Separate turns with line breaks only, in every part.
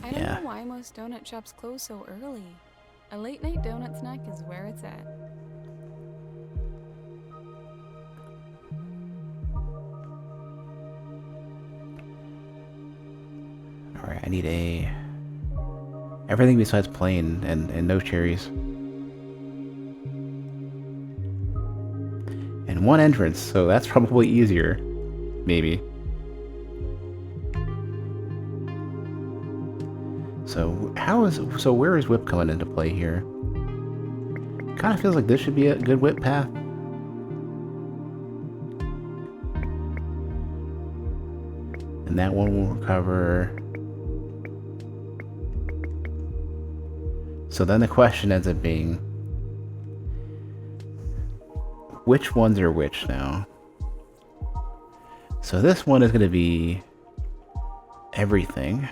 I don't
Yeah.
know why most donut shops close so early. A late night donut snack is where it's at.
Alright, I need a... everything besides plain and no cherries. And one entrance, so that's probably easier. Maybe. So, so where is whip coming into play here? Kind of feels like this should be a good whip path. And that one will recover. So then the question ends up being, which ones are which now? So this one is going to be everything.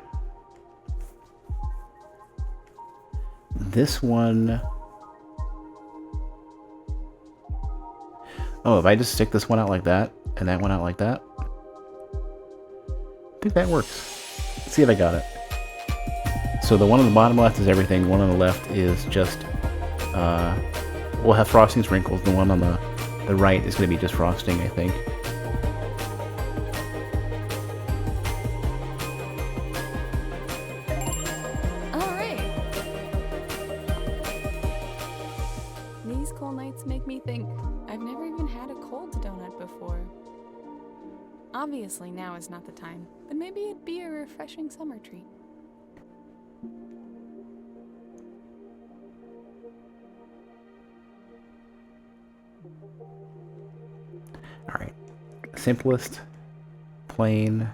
This one... oh, if I just stick this one out like that, and that one out like that, I think that works. Let's see if I got it. So the one on the bottom left is everything, the one on the left is just, we'll have frosting sprinkles, the one on the right is going to be just frosting, I think.
Alright! These cold nights make me think I've never even had a cold donut before. Obviously now is not the time, but maybe it'd be a refreshing summer treat.
Alright. Simplest, plain.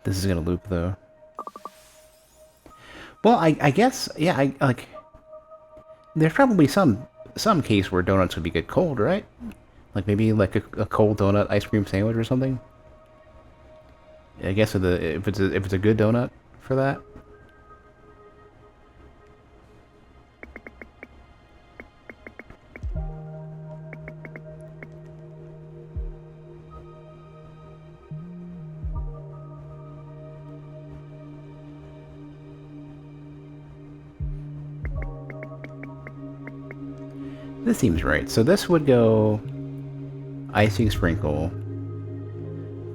This is gonna loop though. Well, I guess, yeah, like, there's probably some case where donuts would be good cold, right? Like maybe like a cold donut ice cream sandwich or something. I guess if it's a good donut for that. This seems right. So this would go icing sprinkle.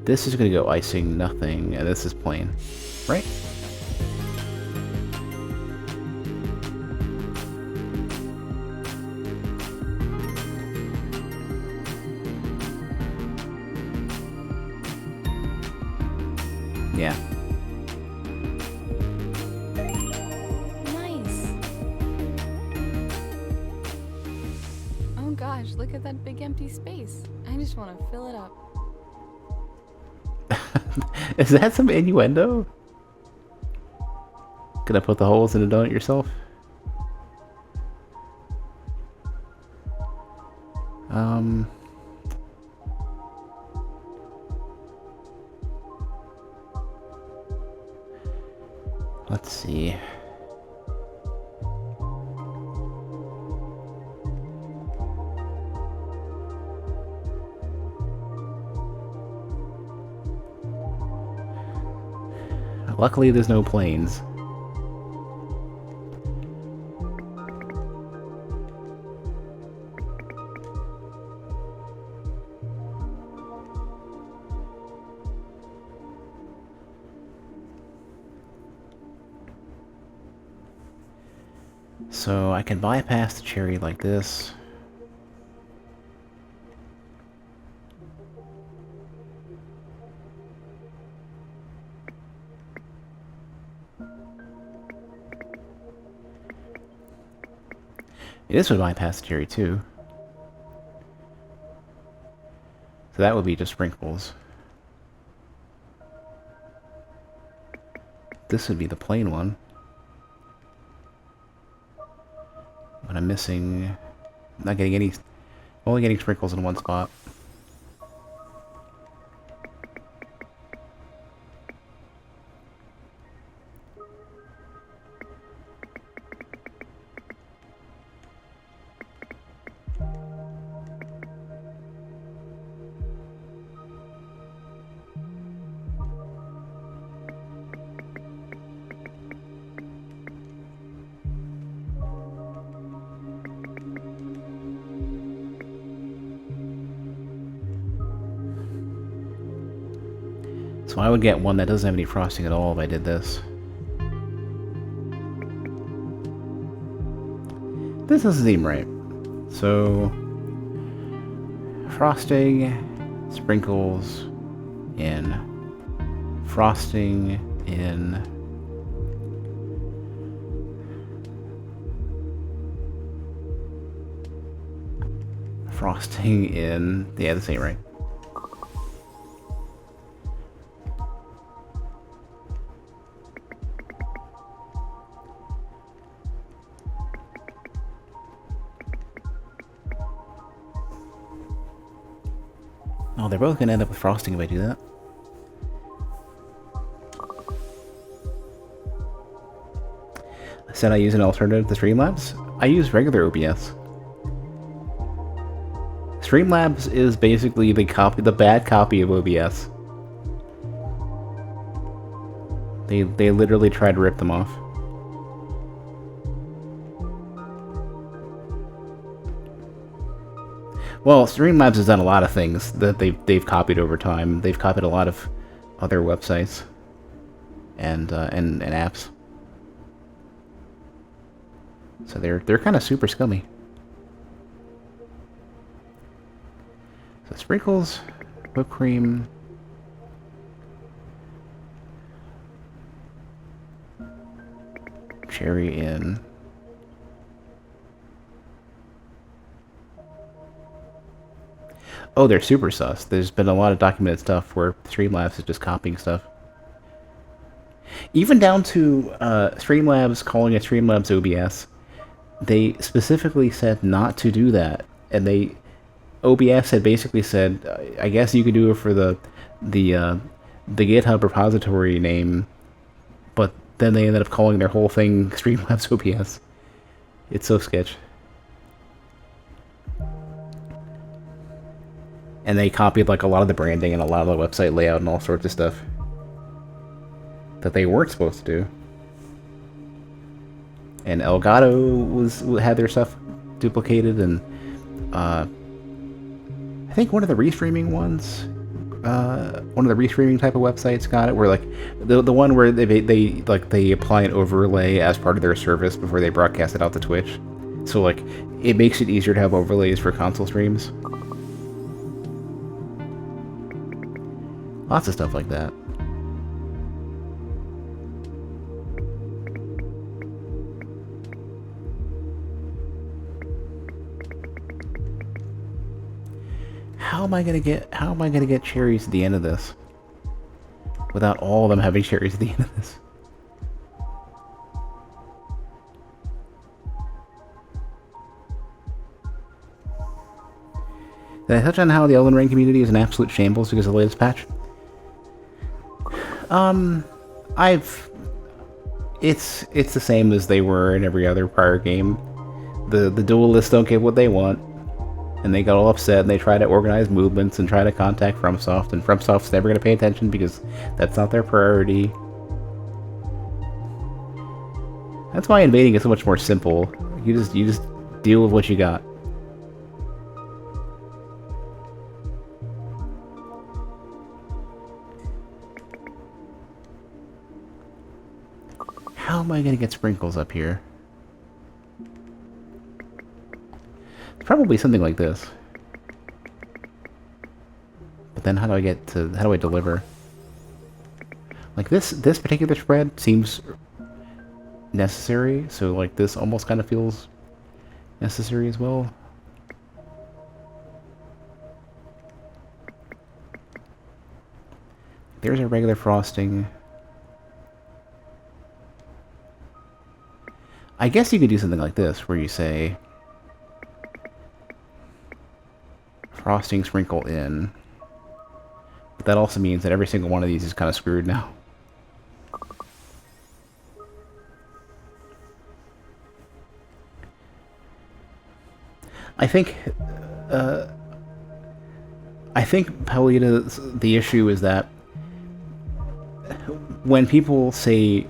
This is going to go icing nothing, and this is plain, right? Yeah.
Nice! Oh gosh, look at that big empty space. I just want to fill it up.
Is that some innuendo? Gonna put the holes in the donut yourself? Um... Let's see. Luckily, there's no planes. So I can bypass the cherry like this. This would bypass the cherry too. So that would be just sprinkles. This would be the plain one. But I'm missing... I'm not getting any... only getting sprinkles in one spot. So I would get one that doesn't have any frosting at all if I did this. This doesn't seem right. So, frosting, sprinkles in, frosting in, frosting in. Yeah, this ain't right. Oh, they're both gonna end up with frosting if I do that. I said I use an alternative to Streamlabs. I use regular OBS. Streamlabs is basically the bad copy of OBS. They literally try to rip them off. Well, Streamlabs has done a lot of things that they've copied over time. They've copied a lot of other websites and apps. So they're kind of super scummy. So sprinkles, whipped cream, cherry in. Oh, they're super sus. There's been a lot of documented stuff where Streamlabs is just copying stuff. Even down to Streamlabs calling it Streamlabs OBS. They specifically said not to do that, and OBS had basically said, I guess you could do it for the GitHub repository name, but then they ended up calling their whole thing Streamlabs OBS. It's so sketch. And they copied like a lot of the branding and a lot of the website layout and all sorts of stuff that they weren't supposed to do. And Elgato had their stuff duplicated, and I think one of the restreaming ones, one of the restreaming type of websites got it, where like the one where they apply an overlay as part of their service before they broadcast it out to Twitch. So like it makes it easier to have overlays for console streams. Lots of stuff like that. How am I gonna get cherries at the end of this? Without all of them having cherries at the end of this. Did I touch on how the Elden Ring community is an absolute shambles because of the latest patch? It's the same as they were in every other prior game. The duelists don't get what they want, and they got all upset, and they try to organize movements and try to contact FromSoft, and FromSoft's never going to pay attention because that's not their priority. That's why invading is so much more simple. You just deal with what you got. How am I going to get sprinkles up here? It's probably something like this. But then how do I deliver? Like this particular spread seems necessary, so like this almost kind of feels necessary as well. There's a regular frosting. I guess you could do something like this, where you say frosting sprinkle in. But that also means that every single one of these is kind of screwed now. I think Paulita's, the issue is that when people say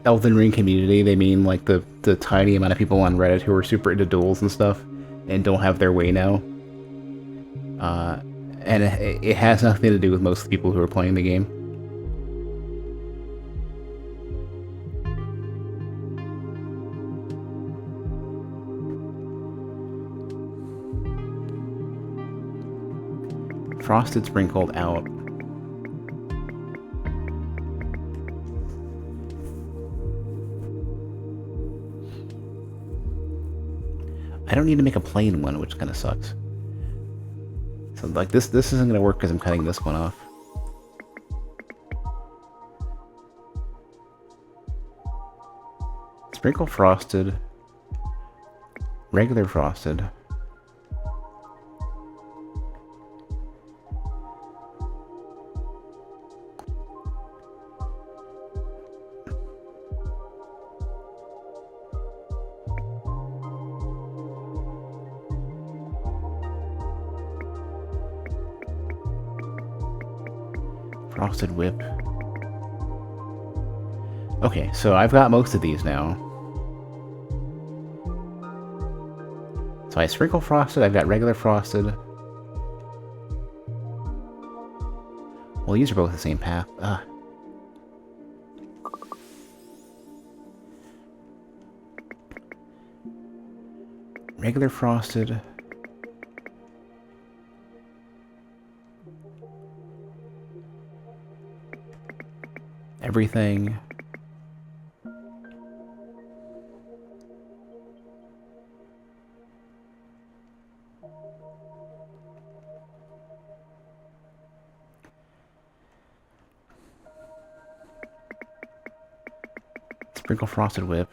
Elden Ring community, they mean like the tiny amount of people on Reddit who are super into duels and stuff and don't have their way now. And it has nothing to do with most of the people who are playing the game. Frosted sprinkled out. I don't need to make a plain one, which kind of sucks. So like this isn't gonna work because I'm cutting this one off. Sprinkle frosted. Regular frosted. Frosted whip. Okay, so I've got most of these now. So I sprinkle frosted, I've got regular frosted. Well, these are both the same path. Regular frosted. Everything. Sprinkle frosted whip.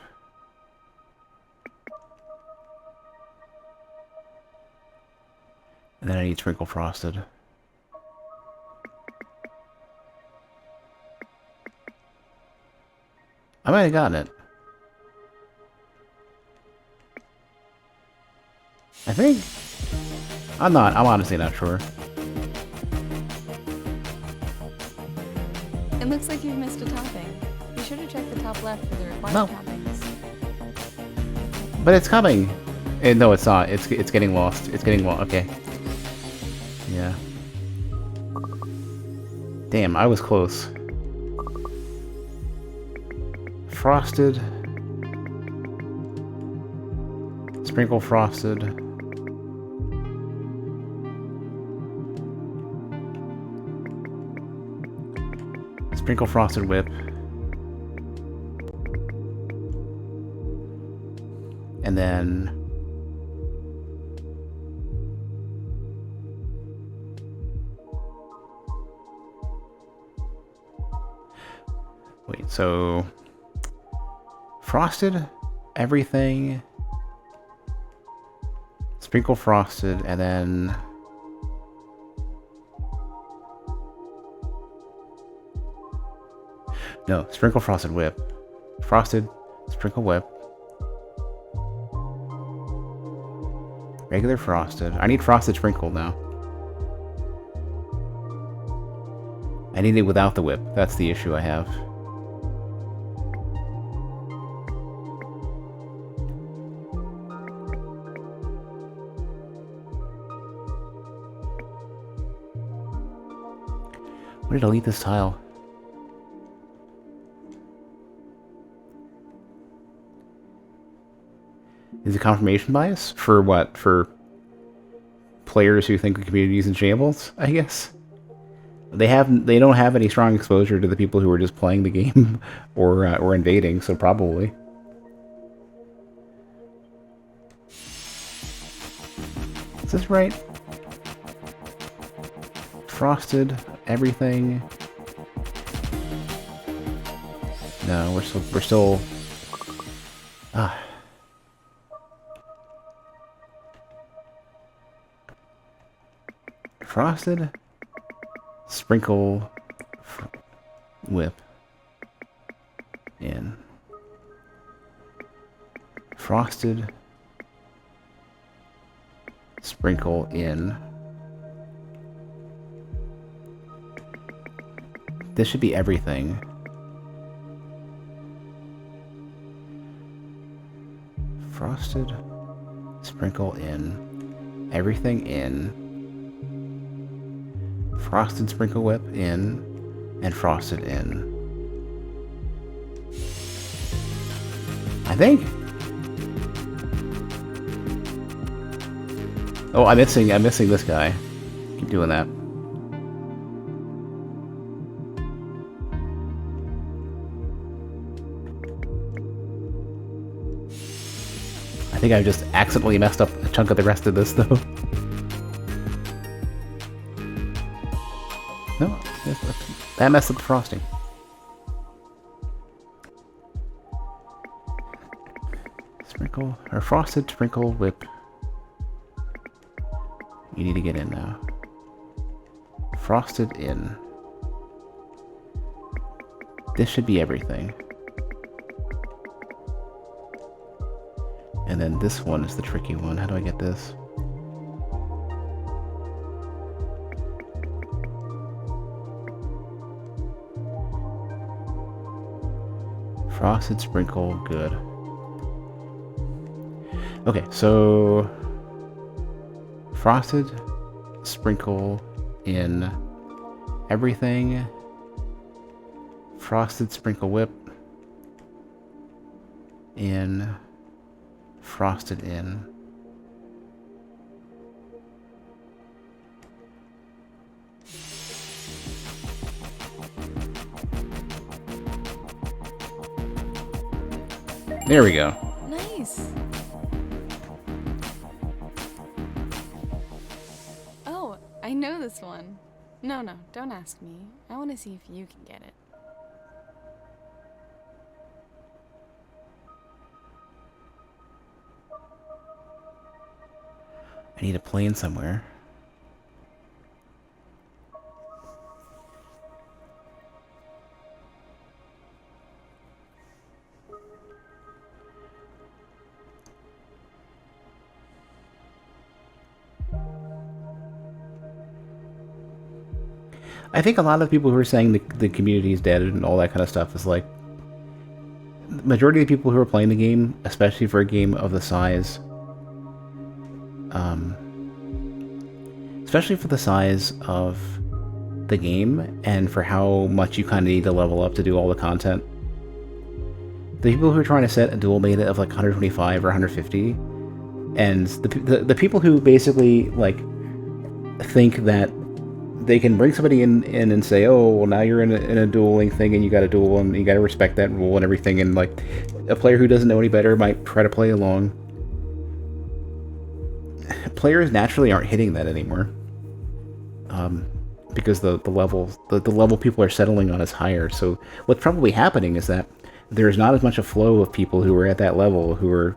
And then I need sprinkle frosted. I might have gotten it. I think. I'm honestly not sure.
It looks like you've missed a topping. Be sure to check the top left for the required toppings.
But it's coming. No, it's not. It's getting lost. It's getting lost. Okay. Yeah. Damn, I was close. Frosted. Sprinkle frosted. Sprinkle frosted whip. And then wait, so frosted, everything, sprinkle frosted, and then no, sprinkle frosted whip. Frosted, sprinkle whip. Regular frosted. I need frosted sprinkled now. I need it without the whip. That's the issue I have. Where did I delete this tile? Is it confirmation bias? For what? For players who think the community is in shambles, I guess? They don't have any strong exposure to the people who are just playing the game or invading, so probably. Is this right? Frosted, everything. No, we're still frosted, sprinkle, whip, in. Frosted, sprinkle, in. This should be everything. Frosted, sprinkle, in. Everything, in. Frosted sprinkle whip in, and frosted in. I think. Oh, I'm missing this guy. Keep doing that. think I just accidentally messed up a chunk of the rest of this, though. No, that messed up the frosting. Sprinkle, or frosted sprinkle whip. You need to get in now. Frosted in. This should be everything. And then this one is the tricky one. How do I get this? Frosted sprinkle, good. Okay, so frosted sprinkle in everything. Frosted sprinkle whip in frosted in. There we go.
Nice. Oh, I know this one. No, don't ask me. I want to see if you can get it.
I need a plane somewhere. I think a lot of people who are saying the community is dead and all that kind of stuff is like, the majority of the people who are playing the game, especially for a game of the size, especially for the size of the game and for how much you kind of need to level up to do all the content, the people who are trying to set a dual meta of like 125 or 150, and the people who basically like think that they can bring somebody in and say, oh, well, now you're in a dueling thing and you got to duel and you got to respect that rule and everything, and like a player who doesn't know any better might try to play along. Players naturally aren't hitting that anymore, because the level people are settling on is higher. So what's probably happening is that there's not as much a flow of people who are at that level who are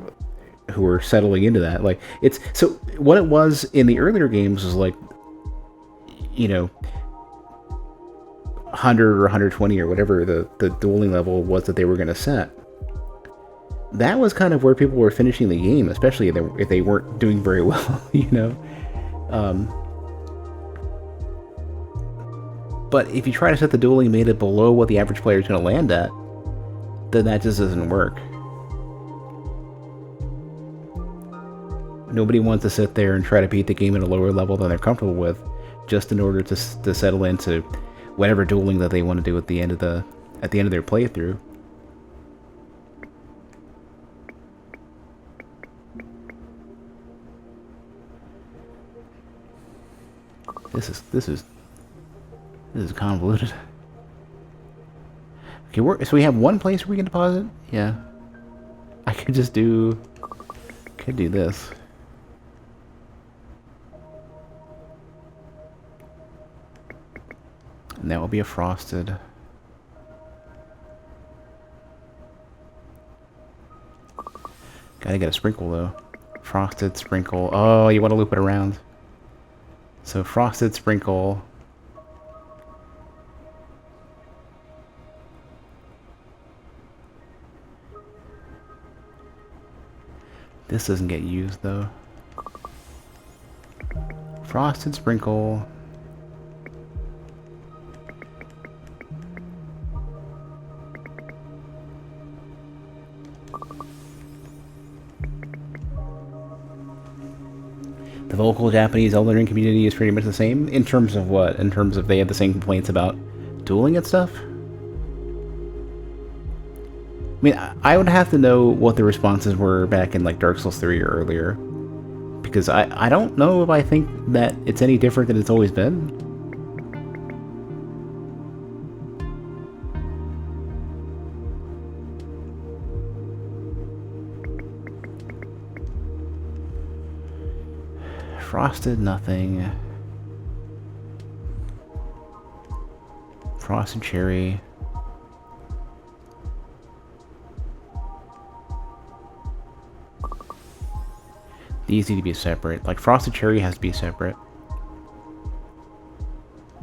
settling into that. Like it's so what it was in the earlier games was like, you know, 100 or 120 or whatever the dueling level was that they were going to set. That was kind of where people were finishing the game, especially if they weren't doing very well, you know. But if you try to set the dueling meta below what the average player is going to land at, then that just doesn't work. Nobody wants to sit there and try to beat the game at a lower level than they're comfortable with, just in order to settle into whatever dueling that they want to do at the end of their playthrough. This is convoluted. Okay, so we have one place where we can deposit? Yeah. I could just do this. And that will be a frosted. Gotta get a sprinkle though. Frosted sprinkle. Oh, you want to loop it around. So frosted sprinkle. This doesn't get used though. Frosted sprinkle. The local Japanese Elden Ring community is pretty much the same in terms of what? In terms of they have the same complaints about dueling and stuff? I mean, I would have to know what the responses were back in like Dark Souls 3 or earlier, because I don't know if I think that it's any different than it's always been. Frosted, nothing. Frosted cherry. These need to be separate. Like, frosted cherry has to be separate.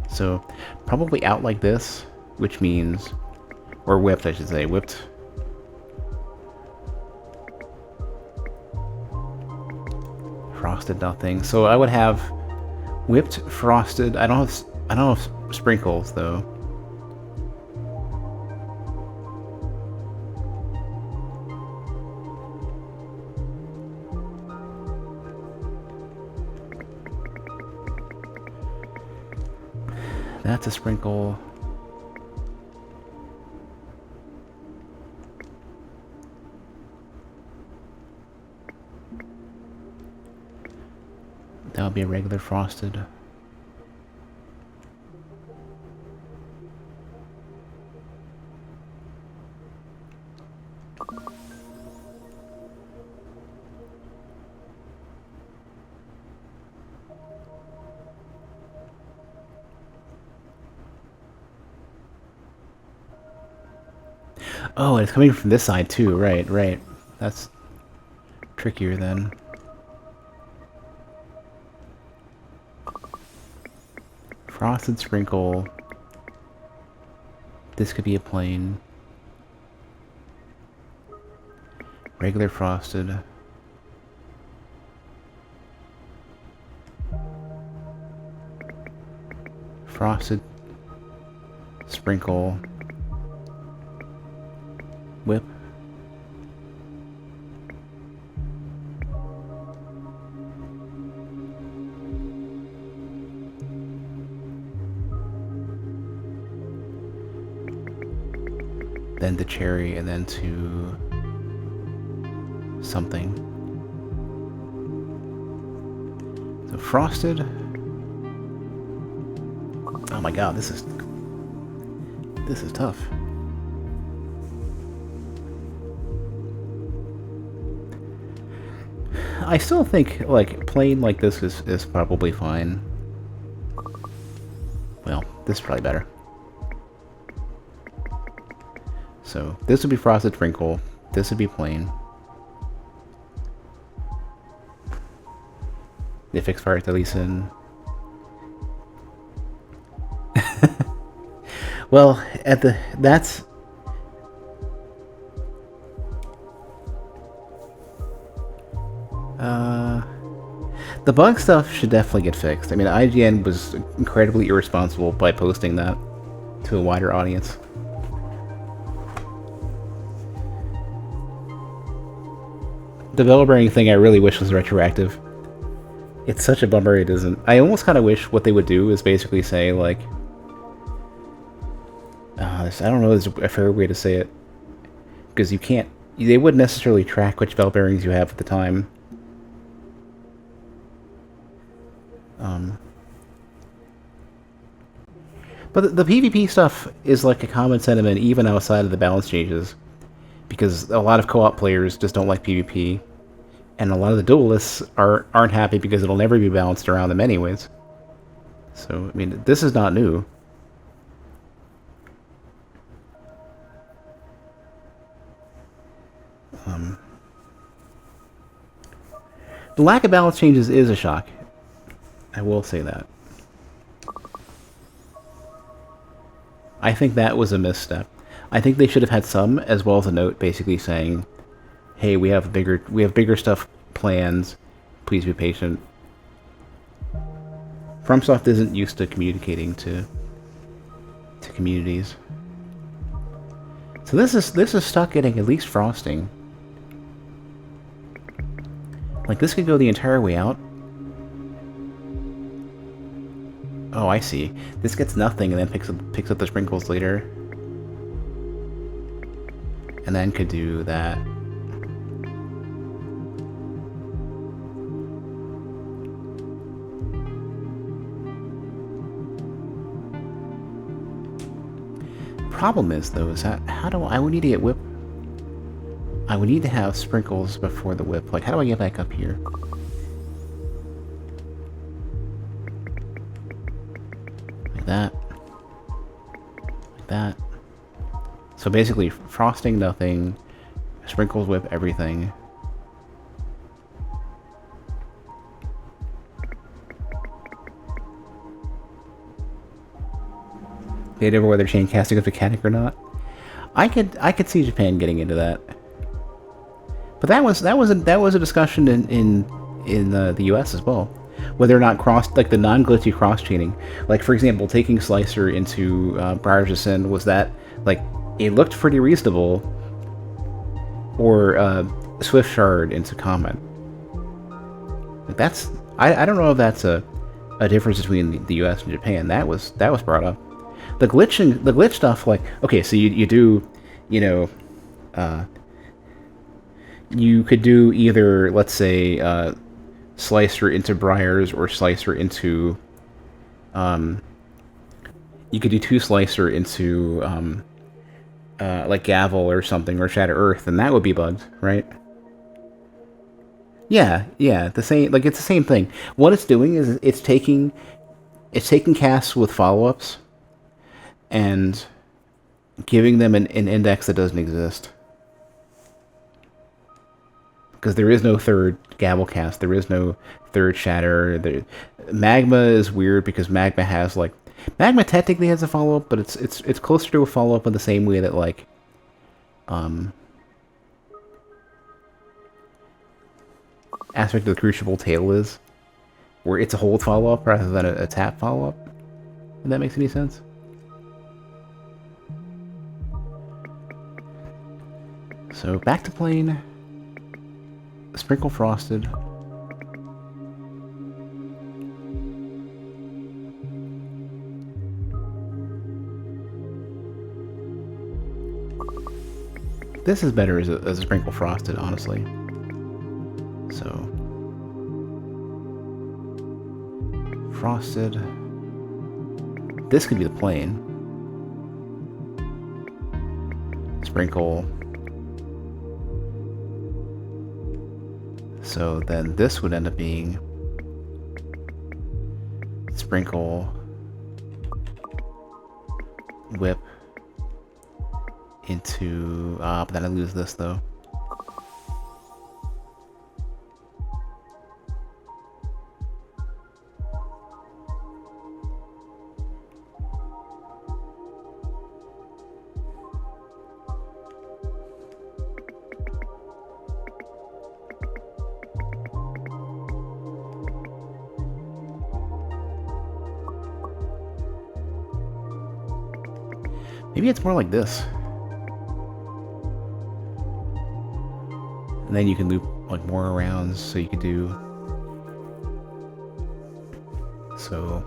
So, probably out like this, which means... Or whipped, I should say. Whipped. Frosted, nothing. So I would have whipped, frosted. I don't have sprinkles though. That's a sprinkle. That would be a regular frosted. Oh, it's coming from this side too. Right, right. That's trickier then. Frosted sprinkle. This could be a plain. Regular frosted. Frosted sprinkle. Whip. Then to cherry, and then to something. So frosted. Oh my god, this is tough. I still think like plain like this is probably fine. Well, this is probably better. So this would be frosted sprinkle. This would be plain. They fix fire at least in. Well, that's. The bug stuff should definitely get fixed. I mean, IGN was incredibly irresponsible by posting that to a wider audience. The bell bearing thing I really wish was retroactive. It's such a bummer it isn't. I almost kind of wish what they would do is basically say, like... I don't know if there's a fair way to say it. Because you can't... They wouldn't necessarily track which bell bearings you have at the time. But the PvP stuff is like a common sentiment even outside of the balance changes. Because a lot of co-op players just don't like PvP. And a lot of the duelists aren't happy because it'll never be balanced around them anyways. So, I mean, this is not new. The lack of balance changes is a shock. I will say that. I think that was a misstep. I think they should have had some, as well as a note basically saying, hey, we have bigger stuff plans, please be patient. FromSoft isn't used to communicating to communities. So this is stuck getting at least frosting. Like, this could go the entire way out. Oh, I see. This gets nothing and then picks up the sprinkles later. And then could do that. Problem is, though, is that I would need to get whip. I would need to have sprinkles before the whip. Like, how do I get back up here? So basically, frosting nothing, sprinkles whip everything. Debate over whether chain casting is mechanic or not. I could see Japan getting into that. But that was a discussion in the U.S. as well, whether or not the non-glitchy cross chaining, like for example, taking Slicer into Briars of Sin, was that like it looked pretty reasonable, or Swift Shard into Comet. Like that's I don't know if that's a difference between the U.S. and Japan. That was brought up. The glitch stuff, like okay, so you do, you know. You could do either, let's say, Slicer into Briars or Slicer into... you could do 2 Slicer into, like Gavel or something, or Shatter Earth, and that would be bugged, right? Yeah, the same, like, it's the same thing. What it's doing is it's taking casts with follow-ups and giving them an index that doesn't exist. Because there is no third Gavel cast, there is no third Shatter. Magma is weird because Magma has like Magma technically has a follow up, but it's closer to a follow up in the same way that like Aspect of the Crucible Tail is, where it's a hold follow up rather than a tap follow up. If that makes any sense. So back to plane. Sprinkle Frosted. This is better as a Sprinkle Frosted, honestly. So Frosted. This could be the plane. Sprinkle. So then this would end up being Sprinkle, Whip into, but then I lose this though. Maybe it's more like this. And then you can loop like more rounds, so you could do... So...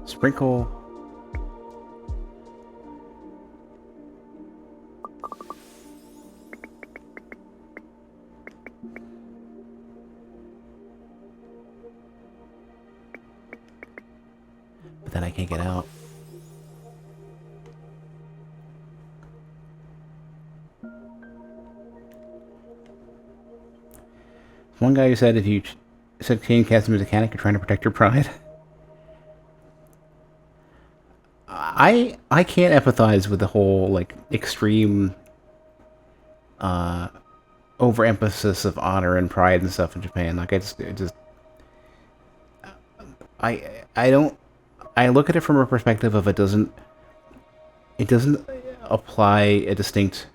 Sprinkle... But then I can't get out. One guy who said if you said chain casting as a mechanic, you're trying to protect your pride. I can't empathize with the whole like extreme overemphasis of honor and pride and stuff in Japan. Like I don't. I look at it from a perspective of it doesn't apply a distinct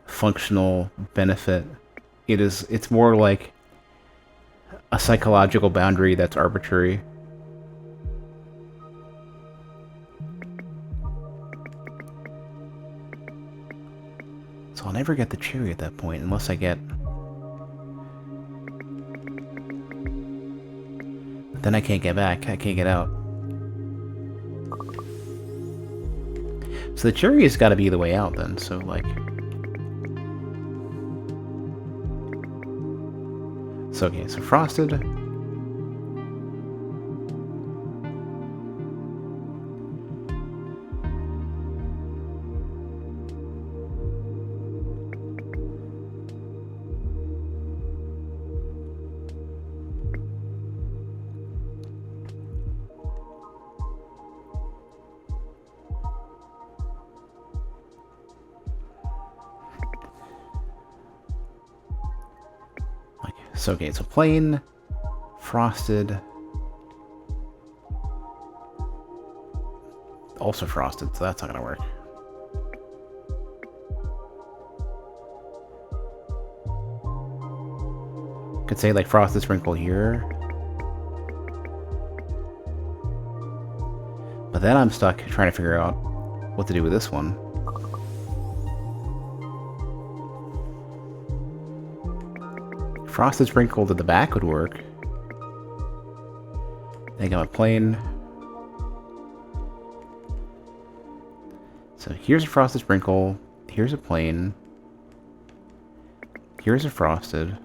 functional benefit. It's more like a psychological boundary that's arbitrary. So I'll never get the cherry at that point unless I get... Then I can't get back. I can't get out. So the cherry has got to be the way out then, so like... So okay, so Frosted. So, okay, so plain, frosted, also frosted, so that's not gonna work. Could say like frosted sprinkle here. But then I'm stuck trying to figure out what to do with this one. Frosted sprinkled at the back would work. I got a plain. So here's a frosted sprinkle. Here's a plain. Here's a frosted.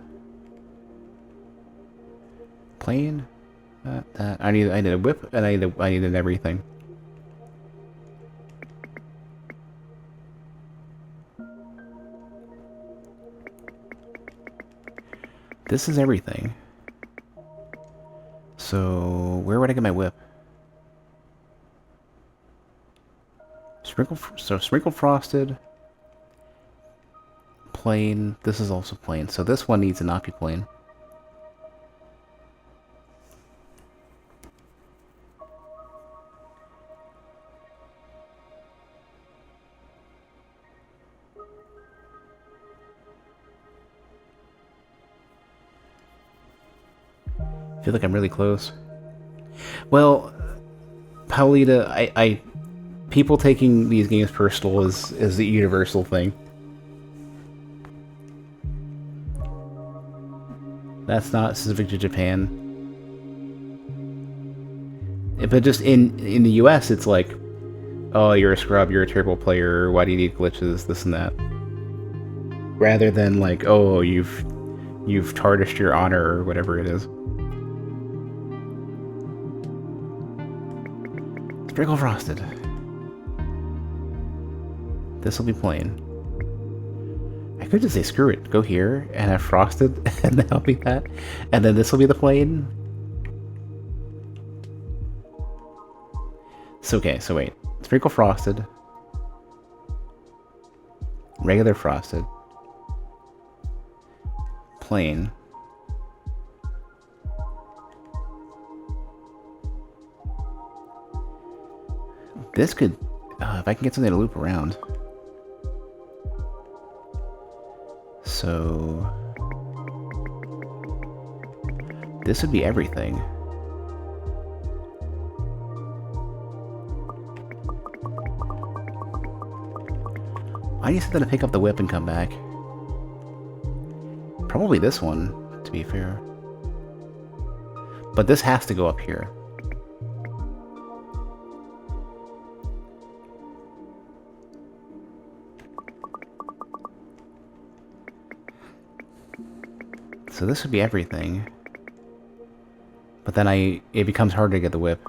Plain. That. I need a whip and I need an everything. This is everything. So where would I get my whip? Sprinkle frosted. Plain. This is also plain. So this one needs to not be plain. I feel like I'm really close. Well, Paulita, people taking these games personal is the universal thing. That's not specific to Japan. But just in the US, it's like, oh, you're a scrub, you're a terrible player, why do you need glitches, this and that. Rather than like, oh, you've tarnished your honor or whatever it is. Sprinkle frosted. This will be plain. I could just say screw it, go here and have frosted, and that'll be that, and then this will be the plain. So okay, so wait, sprinkle frosted, regular frosted, plain. This could, if I can get something to loop around. So this would be everything. I need something to pick up the whip and come back. Probably this one, to be fair. But this has to go up here. So this would be everything. But then it becomes harder to get the whip.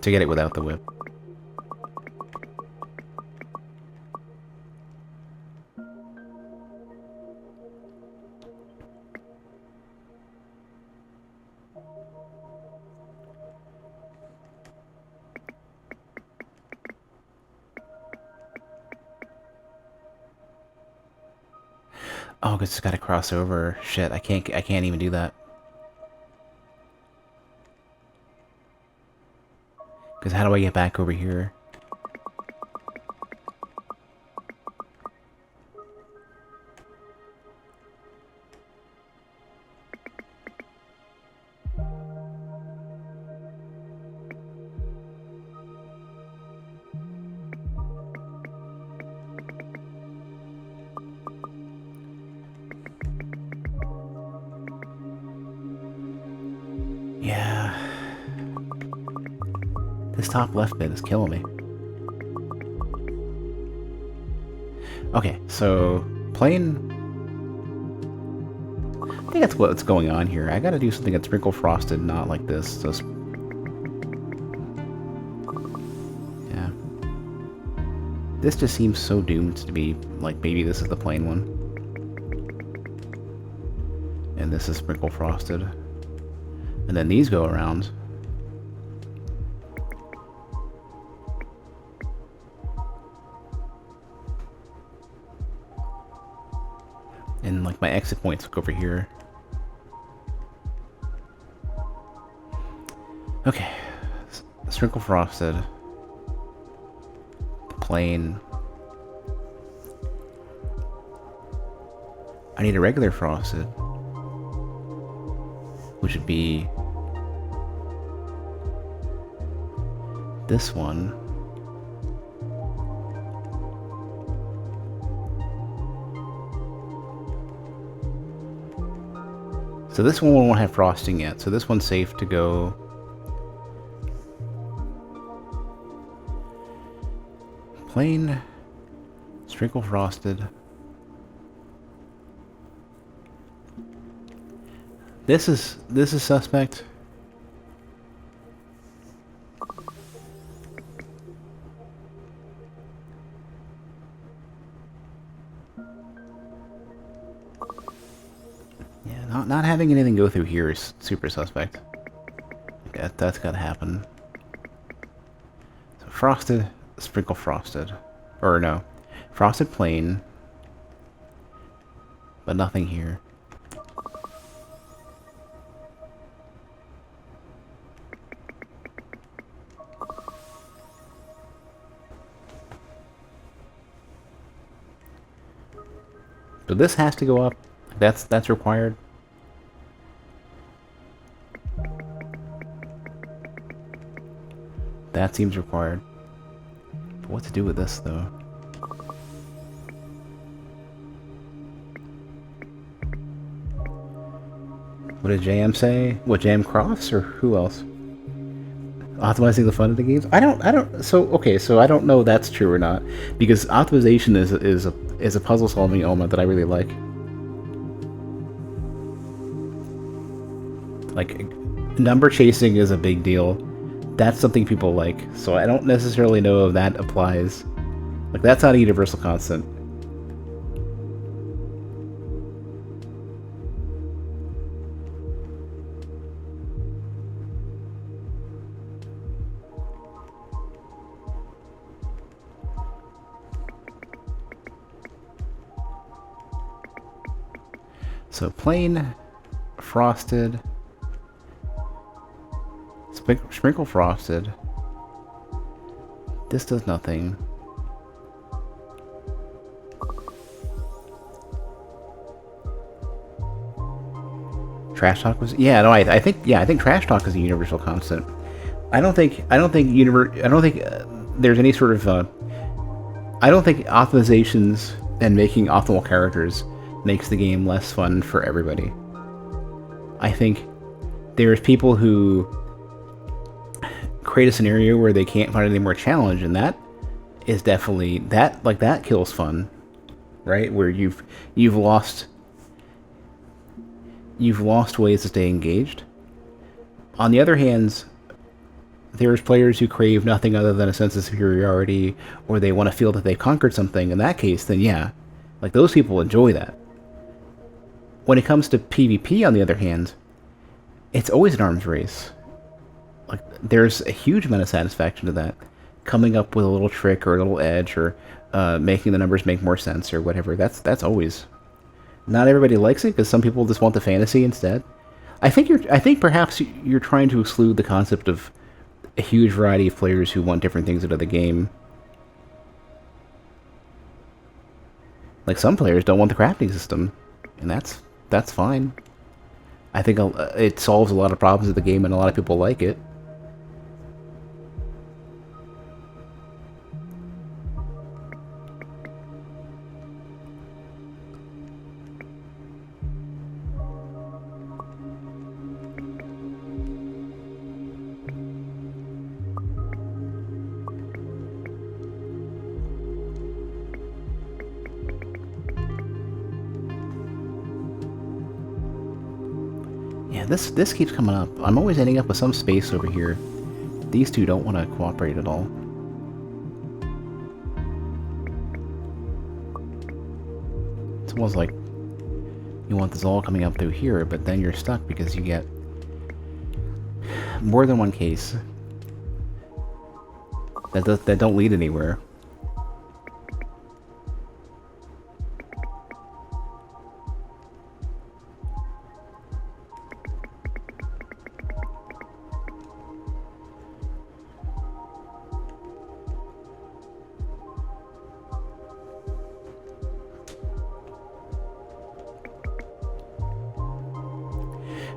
To get it without the whip. Oh, it's got to cross over. Shit, I can't even do that. Because how do I get back over here? Yeah. This top left bit is killing me. Okay, so plain. I think that's what's going on here. I gotta do something that's sprinkle frosted, not like this. So yeah. This just seems so doomed to be like maybe this is the plain one. And this is sprinkle frosted. And then these go around. And like my exit points look over here. Okay. Sprinkle frosted. Plain. I need a regular frosted. Which would be this one. So this one won't have frosting yet, so this one's safe to go. Plain, sprinkle frosted. This is suspect. Yeah, not having anything go through here is super suspect. That's gotta happen. So frosted, sprinkle frosted. Or no. Frosted plain. But nothing here. So this has to go up. That's required. That seems required. But what to do with this, though? What did JM say? What, JM Crofts or who else? Optimizing the fun of the games? I don't. So okay, so I don't know if that's true or not, because optimization is a puzzle solving element that I really like. Like, number chasing is a big deal. That's something people like. So I don't necessarily know if that applies. Like, that's not a universal constant. So plain, frosted, sprinkle frosted. This does nothing. Trash talk was, yeah, no, I think trash talk is a universal constant. I don't think there's any sort of I don't think optimizations and making optimal characters makes the game less fun for everybody. I think there's people who create a scenario where they can't find any more challenge, and that is definitely that kills fun, right? Where you've lost ways to stay engaged. On the other hand, there's players who crave nothing other than a sense of superiority, or they want to feel that they've conquered something. In that case, then yeah, like, those people enjoy that. When it comes to PvP, on the other hand, it's always an arms race. Like, there's a huge amount of satisfaction to that. Coming up with a little trick or a little edge, or making the numbers make more sense, or whatever. That's always. Not everybody likes it, because some people just want the fantasy instead. I think perhaps you're trying to exclude the concept of a huge variety of players who want different things out of the game. Like, some players don't want the crafting system, and that's fine. I think it solves a lot of problems of the game, and a lot of people like it. Yeah, this keeps coming up. I'm always ending up with some space over here. These two don't want to cooperate at all. It's almost like you want this all coming up through here, but then you're stuck because you get more than one case that don't lead anywhere.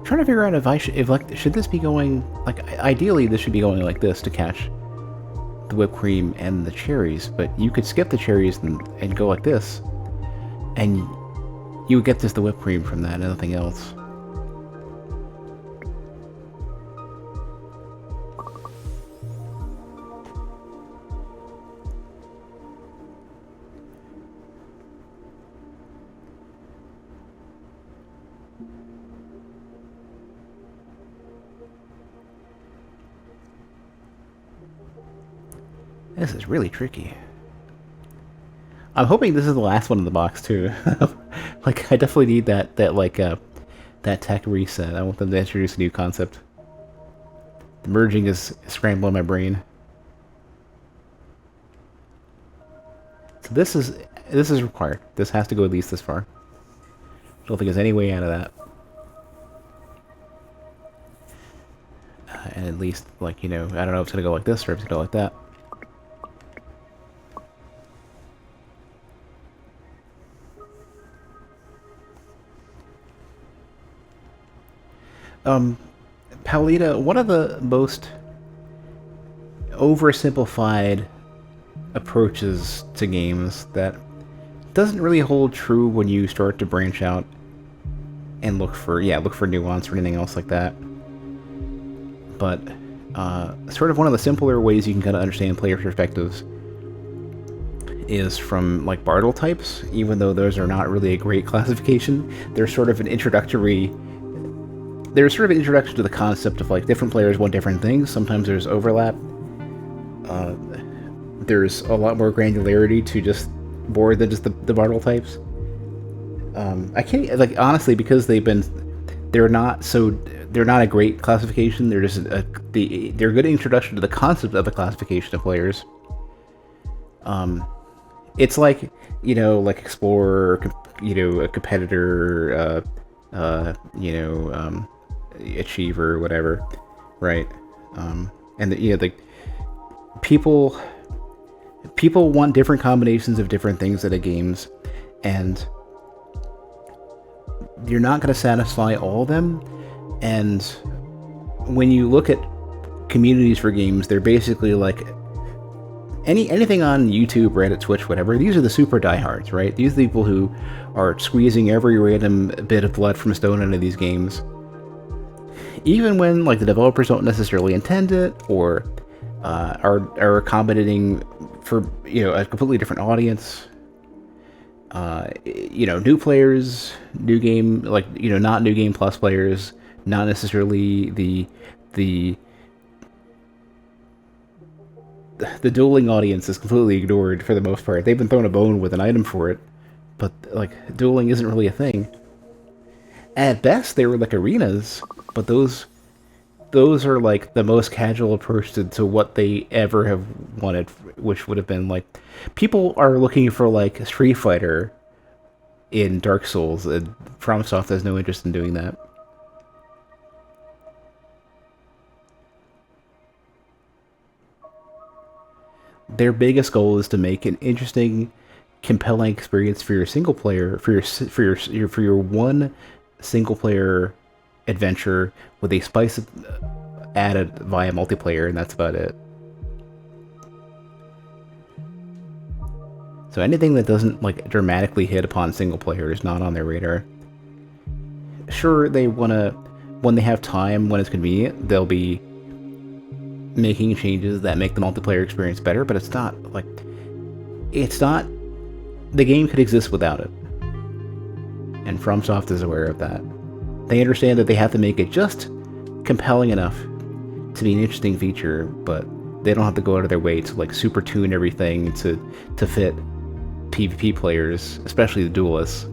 trying to figure out if should this be going, like, ideally this should be going like this to catch the whipped cream and the cherries, but you could skip the cherries and go like this, and you would get just the whipped cream from that and nothing else. This is really tricky. I'm hoping this is the last one in the box too. Like, I definitely need that tech reset. I want them to introduce a new concept. The merging is scrambling my brain. So this is required. This has to go at least this far. I don't think there's any way out of that. And at least, like, you know, I don't know if it's gonna go like this or if it's gonna go like that. Paulita, one of the most oversimplified approaches to games that doesn't really hold true when you start to branch out and look for nuance or anything else like that. But sort of one of the simpler ways you can kind of understand player perspectives is from, like, Bartle types, even though those are not really a great classification. They're sort of an introductory introduction to the concept of, like, different players want different things. Sometimes there's overlap. There's a lot more granularity to just more than just the Bartle types. I can't, like, honestly, because they're not a great classification. They're just they're a good introduction to the concept of a classification of players. It's like, you know, like explorer, you know, a competitor, you know, achiever, whatever, right? And you know, like, people want different combinations of different things at a games, and you're not going to satisfy all of them. And when you look at communities for games, they're basically like anything on YouTube, Reddit, Twitch, whatever. These are the super diehards, right? These are the people who are squeezing every random bit of blood from a stone into these games, even when, like, the developers don't necessarily intend it, or are accommodating for, you know, a completely different audience. You know, new players, new game, like, you know, not new game plus players, not necessarily the dueling audience is completely ignored for the most part. They've been thrown a bone with an item for it, but, like, dueling isn't really a thing. At best, they were like arenas, but those are, like, the most casual approach to what they ever have wanted, which would have been, like, people are looking for, like, a Street Fighter in Dark Souls, and FromSoft has no interest in doing that. Their biggest goal is to make an interesting, compelling experience for your single player, for your one single player adventure with a spice added via multiplayer, and that's about it. So anything that doesn't, like, dramatically hit upon single player is not on their radar. Sure, they wanna, when they have time, when it's convenient, they'll be making changes that make the multiplayer experience better, but it's not, the game could exist without it. And FromSoft is aware of that. They understand that they have to make it just compelling enough to be an interesting feature, but they don't have to go out of their way to, like, super tune everything to fit PvP players, especially the duelists.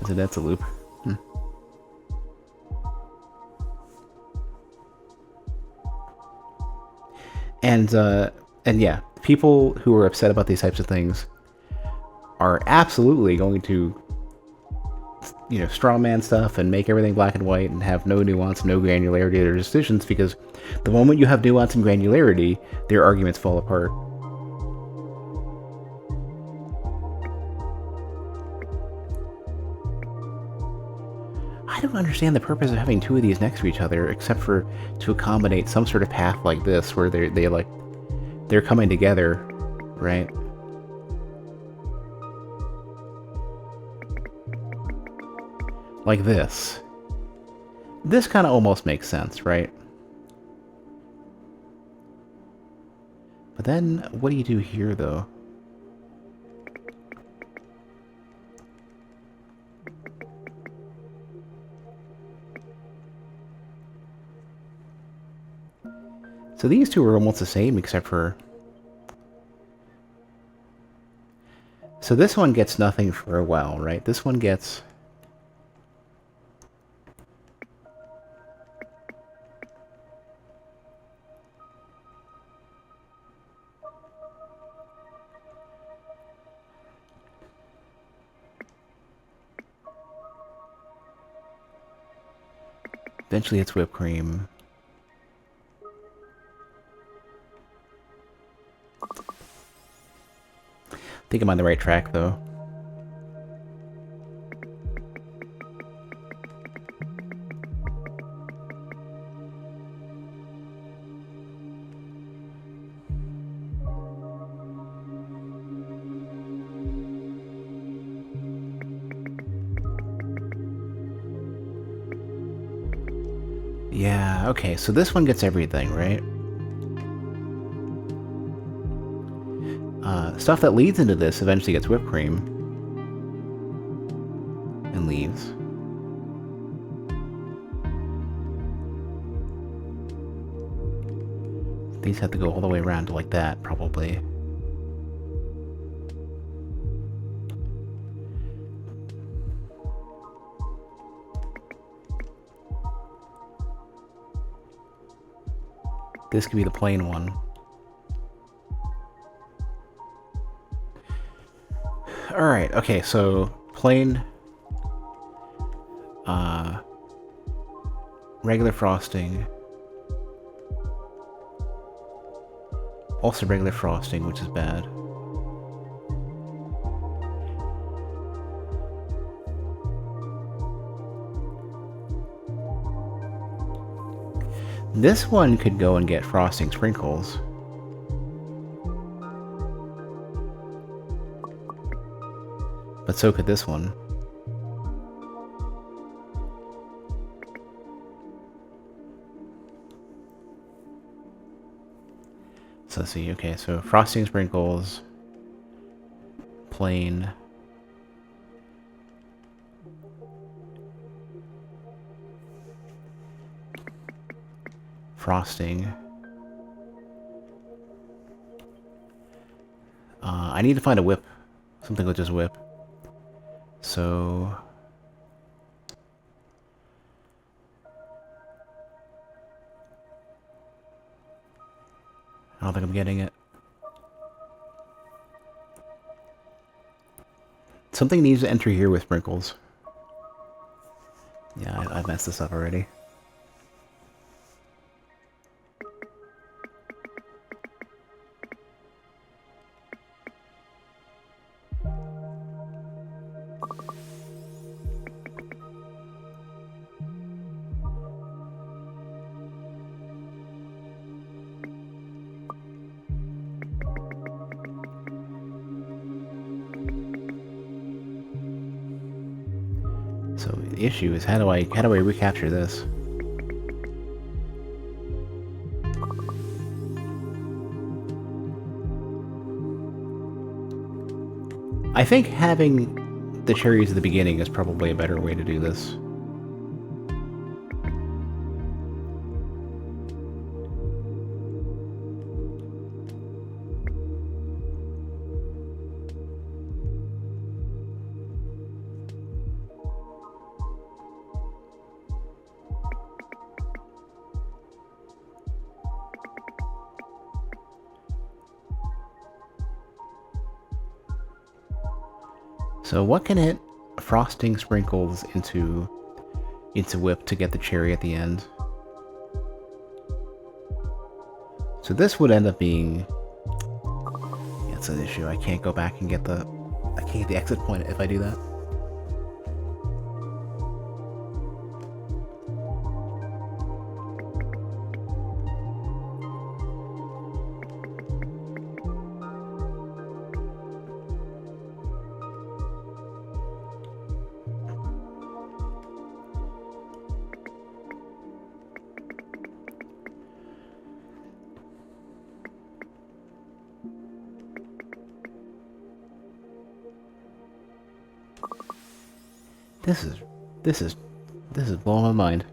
That's a loop. And yeah, people who are upset about these types of things are absolutely going to, you know, strawman stuff and make everything black and white and have no nuance, no granularity to their decisions, because the moment you have nuance and granularity, their arguments fall apart. don't understand the purpose of having two of these next to each other, except for to accommodate some sort of path like this, where they're coming together, right? Like this. This kind of almost makes sense, right? But then, what do you do here, though? So these two are almost the same, except for... So this one gets nothing for a while, right? This one gets... Eventually it's whipped cream. I think I'm on the right track, though. Yeah, okay, so this one gets everything, right? Stuff that leads into this eventually gets whipped cream. And leaves. These have to go all the way around to like that, probably. This could be the plain one. Alright, okay, so plain, regular frosting, also regular frosting, which is bad. This one could go and get frosting sprinkles. But so could this one. So let's see, okay, so frosting sprinkles, plain, frosting. I need to find a whip, something with just whip. So I don't think I'm getting it. Something needs to enter here with sprinkles. Yeah, I've messed this up already. So the issue is how do I recapture this? I think having the cherries at the beginning is probably a better way to do this. So what can hit frosting sprinkles into whip to get the cherry at the end? So this would end up being... Yeah, it's an issue. I can't go back and get the... I can't get the exit point if I do that. This is blowing my mind.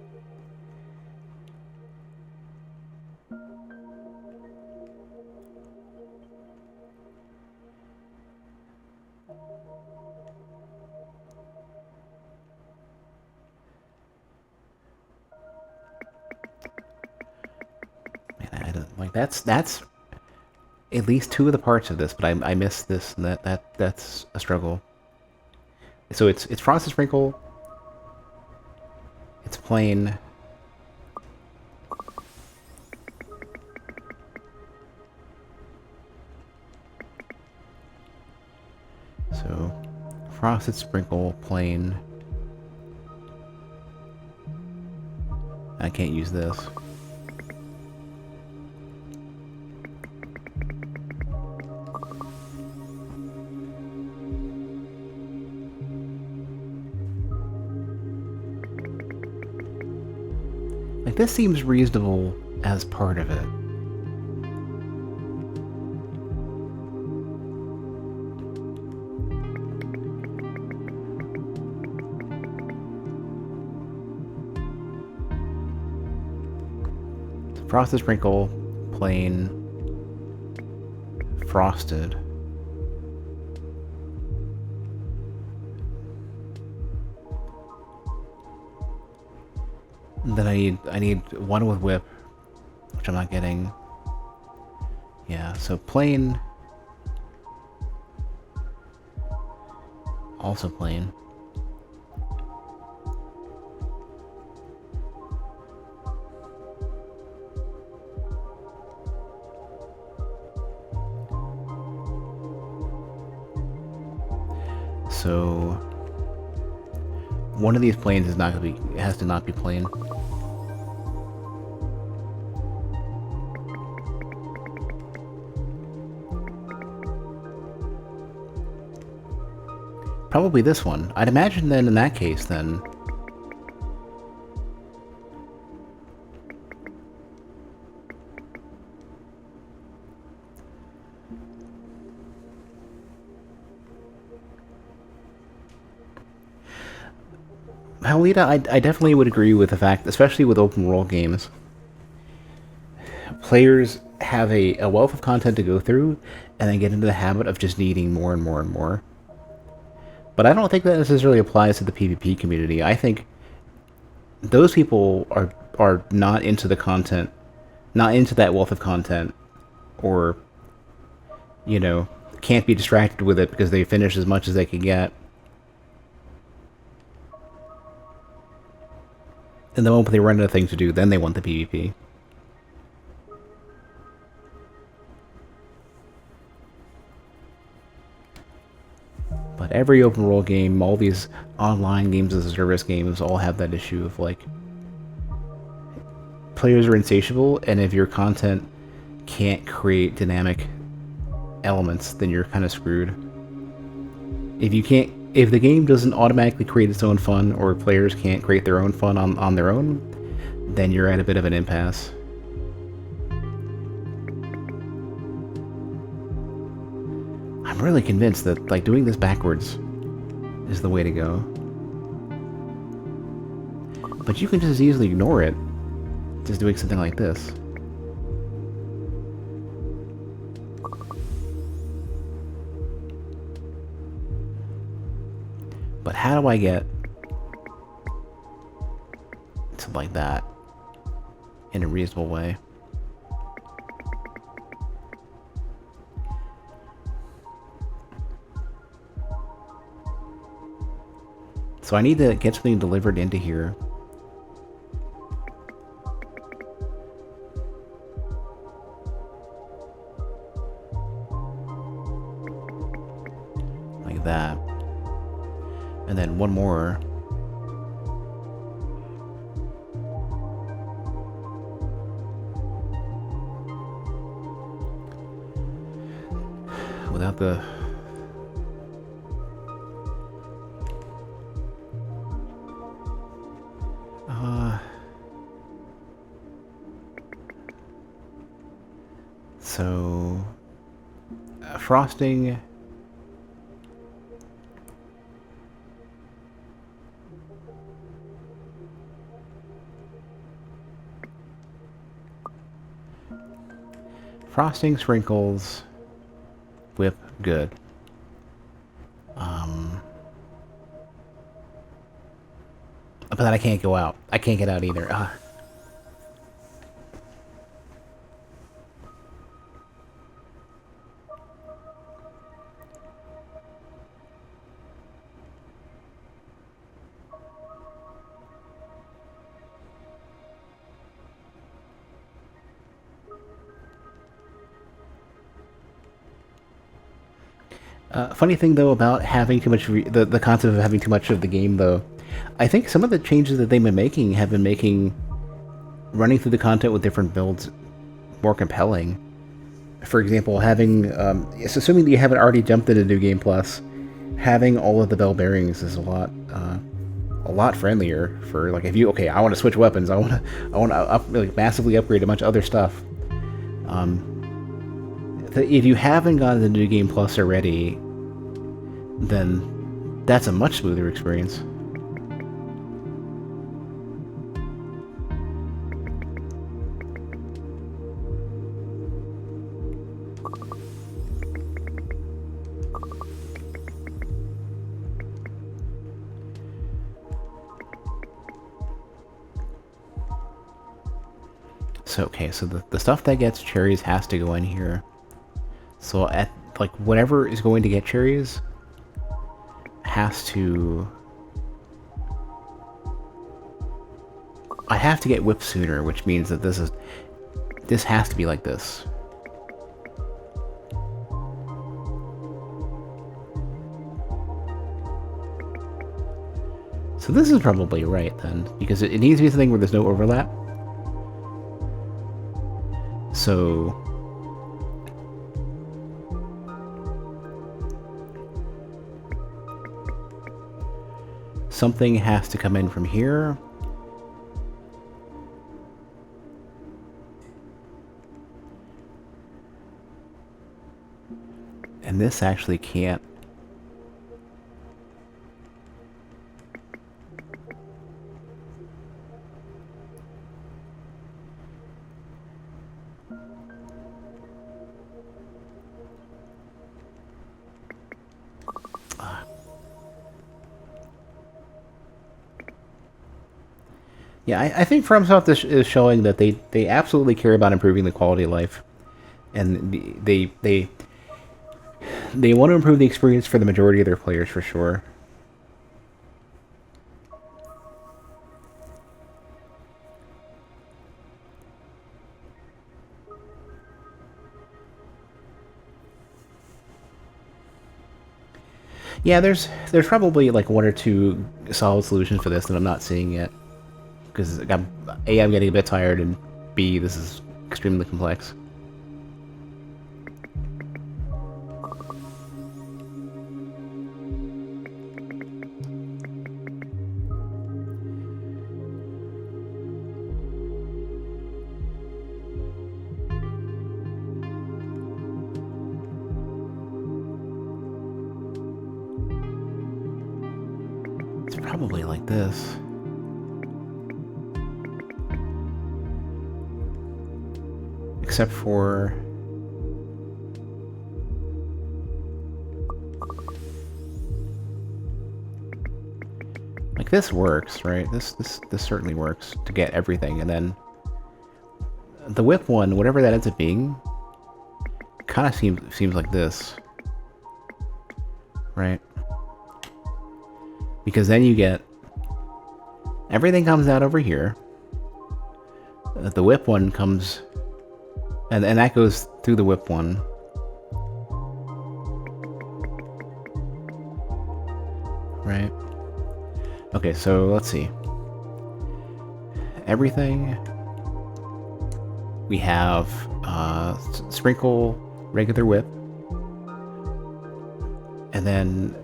Man, I don't, like that's at least two of the parts of this, but I missed this, and that's a struggle. So it's Frosted Sprinkle. It's plain. So Frosted Sprinkle, plain. I can't use this. Like, this seems reasonable as part of it. Frosted Sprinkle, plain, frosted. And then I need one with whip, which I'm not getting. Yeah, so plain. Also plain. So one of these planes is not gonna be, it has to not be plain. Probably this one. I'd imagine then in that case then. Halita, I definitely would agree with the fact, especially with open world games, players have a wealth of content to go through and then get into the habit of just needing more and more and more. But I don't think that necessarily applies to the PvP community. I think those people are not into the content, not into that wealth of content, or, you know, can't be distracted with it because they finish as much as they can get. And the moment they run out of things to do, then they want the PvP. But every open world game, all these online games as a service games, all have that issue of, like, players are insatiable, and if your content can't create dynamic elements, then you're kind of screwed. If the game doesn't automatically create its own fun, or players can't create their own fun on their own, then you're at a bit of an impasse. I'm really convinced that, like, doing this backwards is the way to go. But you can just as easily ignore it, just doing something like this. But how do I get to, like, that in a reasonable way? So I need to get something delivered into here. Like that. And then one more. Without the... So... frosting... frosting, sprinkles, whip, good. But then I can't go out. I can't get out either. Funny thing though about having too much the concept of having too much of the game though, I think some of the changes that they've been making have been making running through the content with different builds more compelling. For example, having assuming that you haven't already jumped into New Game Plus, having all of the bell bearings is a lot friendlier for like if you I want to switch weapons, I want to like massively upgrade a bunch of other stuff. If you haven't gotten the New Game Plus already, then that's a much smoother experience. So so the stuff that gets cherries has to go in here. So at like whatever is going to get cherries has to. I have to get whipped sooner, which means that this has to be like this. So this is probably right then, because it needs to be something where there's no overlap. So something has to come in from here. And this actually can't. Yeah, I think FromSoft is showing that they absolutely care about improving the quality of life, and they want to improve the experience for the majority of their players for sure. Yeah, there's probably like one or two solid solutions for this that I'm not seeing yet. Because A, I'm getting a bit tired, and B, this is extremely complex. It's probably like this. Except for like this works, right? This certainly works to get everything, and then the whip one, whatever that ends up being, kind of seems like this, right? Because then you get everything comes out over here. The whip one comes. And that goes through the whip one. Right? Okay, so let's see. Everything. We have sprinkle, regular whip. And then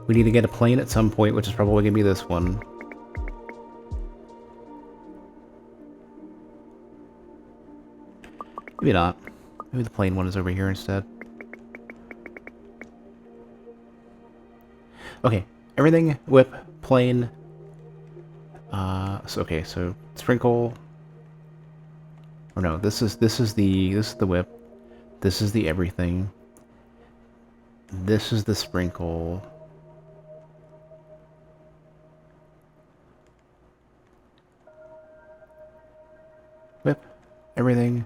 we need to get a plane at some point, which is probably going to be this one. Maybe not. Maybe the plain one is over here instead. Okay, everything, whip, plain. So sprinkle. Or no, this is the whip. This is the everything. This is the sprinkle. Whip, everything.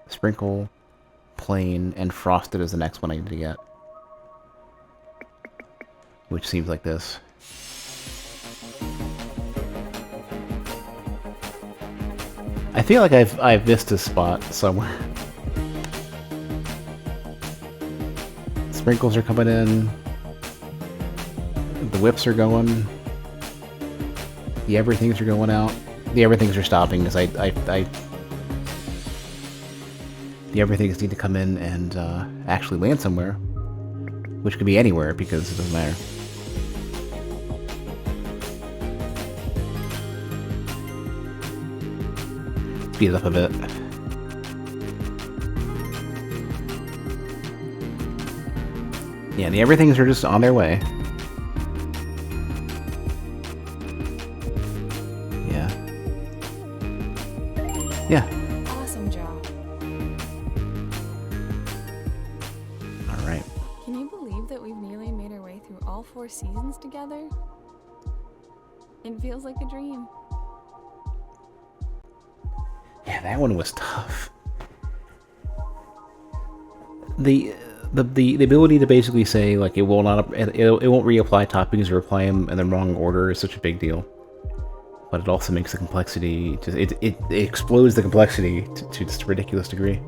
Sprinkle, plain, and frosted is the next one I need to get. Which seems like this. I feel like I've missed a spot somewhere. Sprinkles are coming in. The whips are going. The everythings are going out. The everythings are stopping because the everythings need to come in and actually land somewhere, which could be anywhere because it doesn't matter. Speed it up a bit. Yeah, the everythings are just on their way. Yeah. Yeah.
Awesome job.
Alright.
Can you believe that we've nearly made our way through all 4 seasons together? It feels like a dream.
Yeah, that one was tough. The ability to basically say like it will not it won't reapply toppings or apply them in the wrong order is such a big deal. But it also makes the complexity it explodes the complexity to just a ridiculous degree.